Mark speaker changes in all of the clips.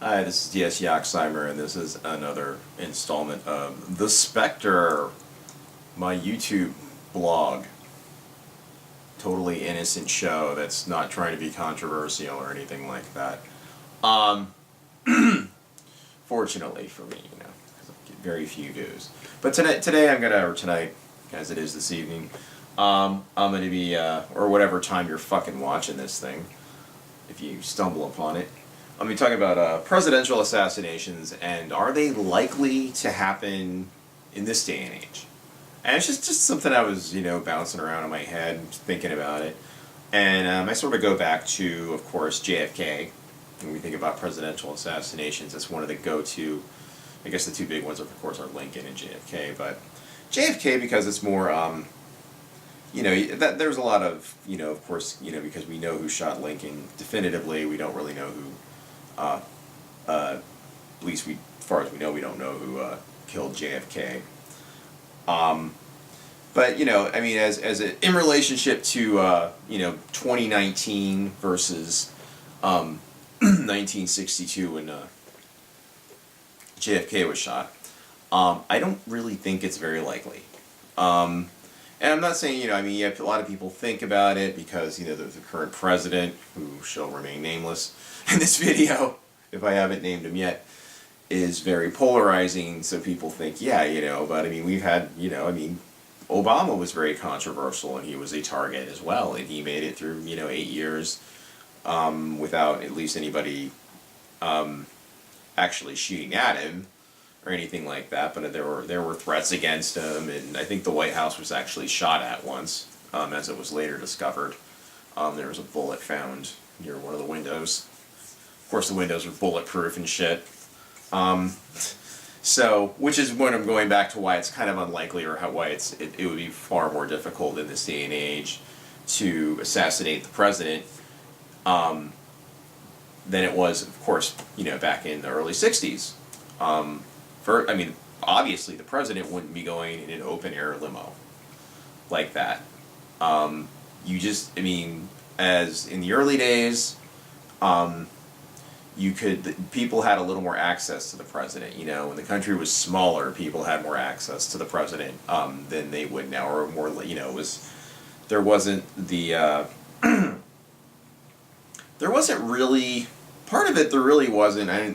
Speaker 1: Hi, this is DS Yaxheimer, and this is another installment of The Spectre, my YouTube blog. Totally innocent show that's not trying to be controversial or anything like that. Um, Fortunately for me, because I get very few views. But tonight, as it is this evening, I'm going to be, or whatever time you're fucking watching this thing, if you stumble upon it, I'm going to be talking about presidential assassinations and are they likely to happen in this day and age? And it's just something I was, bouncing around in my head, thinking about it. And I sort of go back to, of course, JFK. When we think about presidential assassinations, that's one of the go-to, I guess the two big ones, of course, are Lincoln and JFK. But JFK, because it's more, there's a lot of, of course, because we know who shot Lincoln definitively, we don't really know who, at least as far as we know, we don't know who killed JFK. But in relationship to 2019 versus 1962 when JFK was shot, I don't really think it's very likely. And I'm not saying a lot of people think about it because the current president, who shall remain nameless in this video, if I haven't named him yet, is very polarizing. So people think, but we've had, Obama was very controversial and he was a target as well, and he made it through, 8 years without at least anybody actually shooting at him or anything like that. But there were threats against him, and I think the White House was actually shot at once, as it was later discovered. There was a bullet found near one of the windows. Of course, the windows were bulletproof and shit. So, which is when I'm going back to why it's kind of unlikely, or why it would be far more difficult in this day and age to assassinate the president than it was, of course, back in the early 60s. Obviously the president wouldn't be going in an open air limo like that. As in the early days, people had a little more access to the president. When the country was smaller, people had more access to the president than they would now, or more. There wasn't the there wasn't really part of it. There really wasn't. I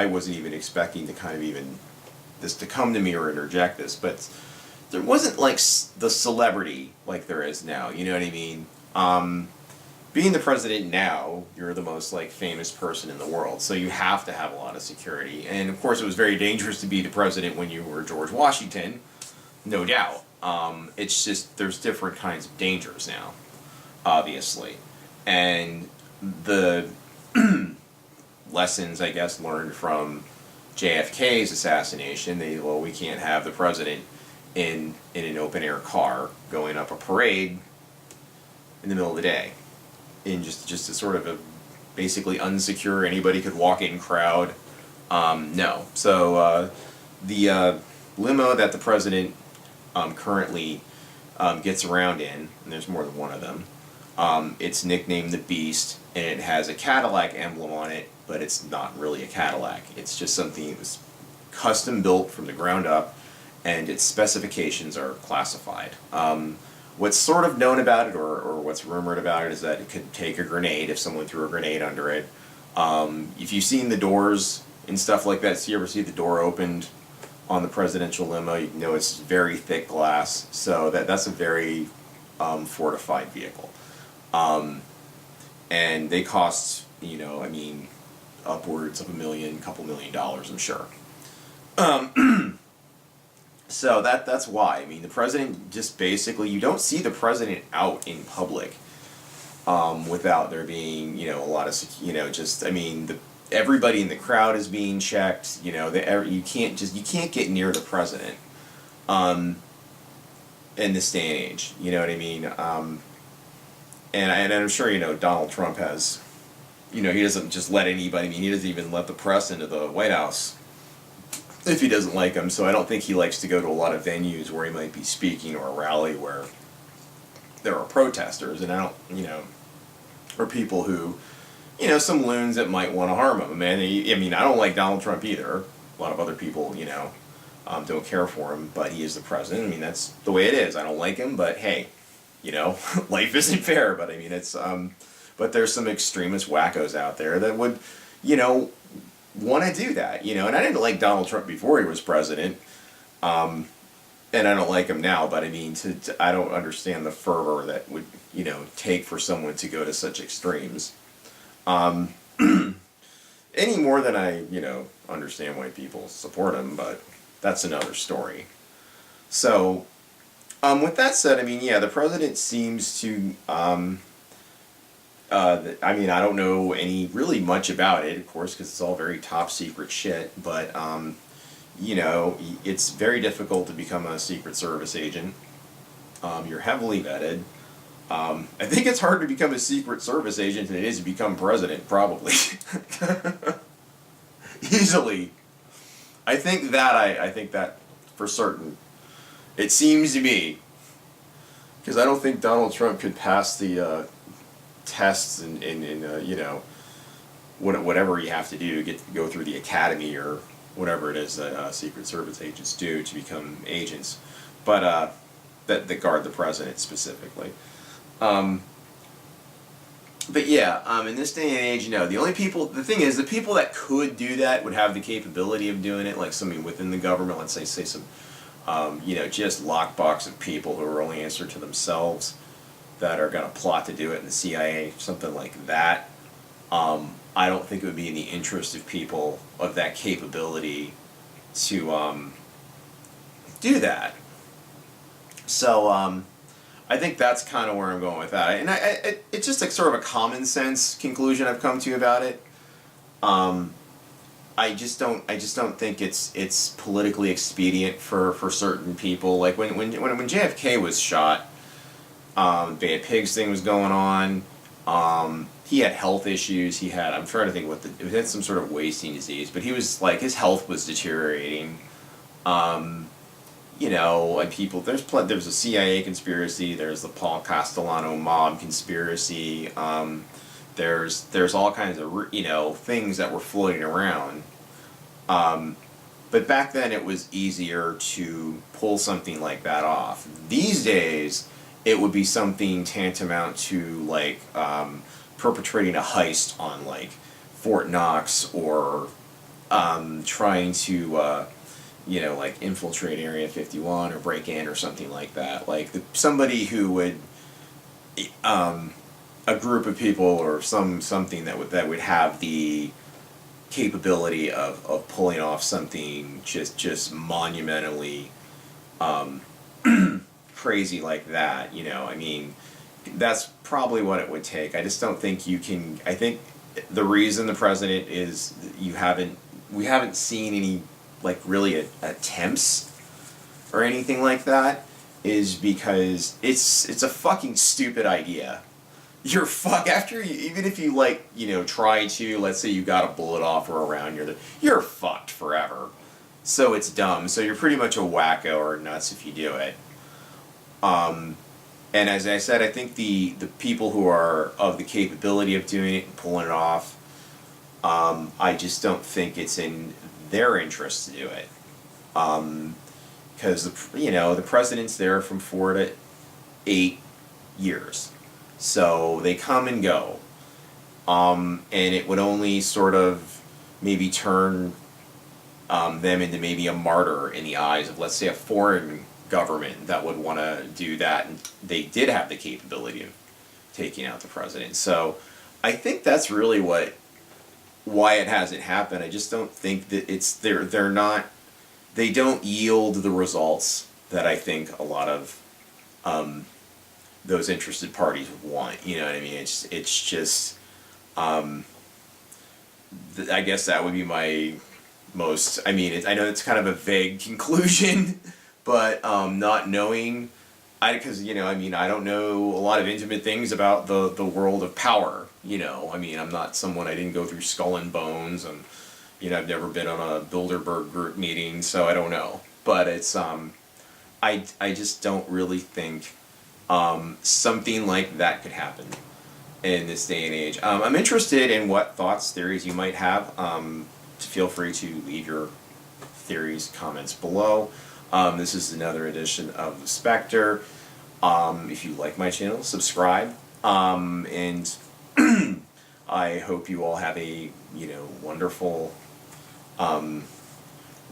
Speaker 1: wasn't even expecting to kind of even this to come to me or interject this, but there wasn't like the celebrity like there is now. You know what I mean? Being the president now, you're the most famous person in the world, so you have to have a lot of security. And of course, it was very dangerous to be the president when you were George Washington, no doubt. It's just there's different kinds of dangers now, obviously, and the lessons, I guess, learned from JFK's assassination. We can't have the president in an open air car going up a parade in the middle of the day. In just a sort of a basically unsecure, anybody could walk in crowd. No. So the limo that the president currently gets around in, and there's more than one of them, it's nicknamed the Beast, and it has a Cadillac emblem on it, but it's not really a Cadillac. It's just something that was custom built from the ground up, and its specifications are classified. What's sort of known about it, or what's rumored about it, is that it could take a grenade if someone threw a grenade under it. If you've seen the doors and stuff like that, so you ever see the door opened on the presidential limo, you know it's very thick glass, so that's a very fortified vehicle. And they cost, upwards of $1 million, couple $1 million, I'm sure. So that's why. The president just basically, you don't see the president out in public without there being, a lot of, everybody in the crowd is being checked. You can't get near the president in this day and age. You know what I mean? And I'm sure, Donald Trump has, he doesn't just let anybody, he doesn't even let the press into the White House if he doesn't like them. So I don't think he likes to go to a lot of venues where he might be speaking, or a rally where there are protesters, and I don't, or people who, some loons that might want to harm him. Man, I mean, I don't like Donald Trump either. A lot of other people, don't care for him, but he is the president. I mean, that's the way it is. I don't like him, but hey, life isn't fair. But I mean, but there's some extremist wackos out there that would, want to do that, And I didn't like Donald Trump before he was president, and I don't like him now. But I mean, I don't understand the fervor that would, take for someone to go to such extremes. Any more than I, understand why people support him, but that's another story. So, with that said, I mean, yeah, the president seems to, I mean, I don't know really much about it, of course, because it's all very top secret shit, but, it's very difficult to become a Secret Service agent. You're heavily vetted. I think it's harder to become a Secret Service agent than it is to become president, probably. Easily. I think that for certain. It seems to me. Because I don't think Donald Trump could pass the tests and whatever you have to do to go through the academy or whatever it is that Secret Service agents do to become agents. But that guard the president specifically. But yeah, in this day and age, the thing is, the people that could do that would have the capability of doing it, like somebody within the government, let's say some, just lockbox of people who are only answered to themselves that are going to plot to do it in the CIA, something like that. I don't think it would be in the interest of people of that capability to do that. So, I think that's kind of where I'm going with that, and it's just like sort of a common sense conclusion I've come to about it. I just don't think it's politically expedient for certain people. Like when JFK was shot, Bad Pigs thing was going on. He had health issues. I'm trying to think he had some sort of wasting disease, but he was like his health was deteriorating. And people, there's a CIA conspiracy, there's the Paul Castellano mob conspiracy, there's all kinds of, things that were floating around. But back then it was easier to pull something like that off. These days, it would be something tantamount to, like, perpetrating a heist on, like, Fort Knox or trying to, like infiltrate Area 51 or break in or something like that. Like somebody who would, a group of people or something that would have the capability of pulling off something just monumentally crazy like that. I mean, that's probably what it would take. I just don't think you can. I think the reason the president is we haven't seen any like really attempts or anything like that is because it's a fucking stupid idea. You're even if you try to, let's say you got a bullet off or a round, you're fucked forever. So it's dumb. So you're pretty much a wacko or nuts if you do it. And as I said, I think the people who are of the capability of doing it and pulling it off, I just don't think it's in their interest to do it, because the president's there from 4 to 8 years, so they come and go, and it would only sort of maybe turn them into maybe a martyr in the eyes of, let's say, a foreign government that would want to do that, and they did have the capability of taking out the president. So I think that's really why it hasn't happened. I just don't think that they don't yield the results that I think a lot of those interested parties would want. You know what I mean? It's just I guess that would be my most. I mean, I know it's kind of a vague conclusion, but not knowing. Because I don't know a lot of intimate things about the world of power. I mean, I'm not someone. I didn't go through Skull and Bones, and I've never been on a Bilderberg group meeting, so I don't know. But it's I just don't really think something like that could happen. in this day and age. I'm interested in what thoughts, theories you might have. Feel free to leave your theories, comments below. This is another edition of The Spectre. If you like my channel, subscribe. And I hope you all have a, wonderful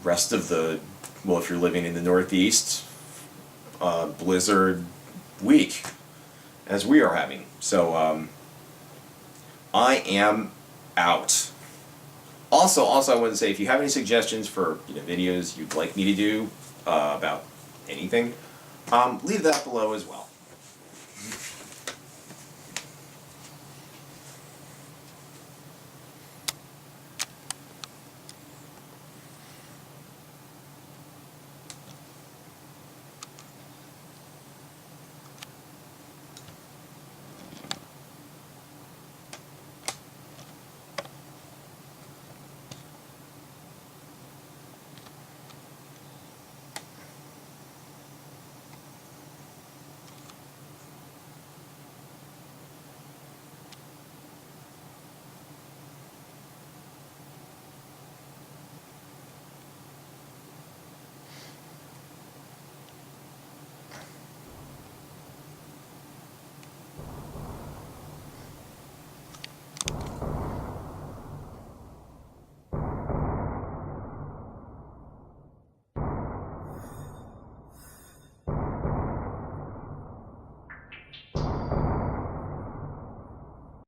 Speaker 1: rest of the, well, if you're living in the Northeast, blizzard week, as we are having. So, I am out. Also, I want to say, if you have any suggestions for videos you'd like me to do about anything, leave that below as well.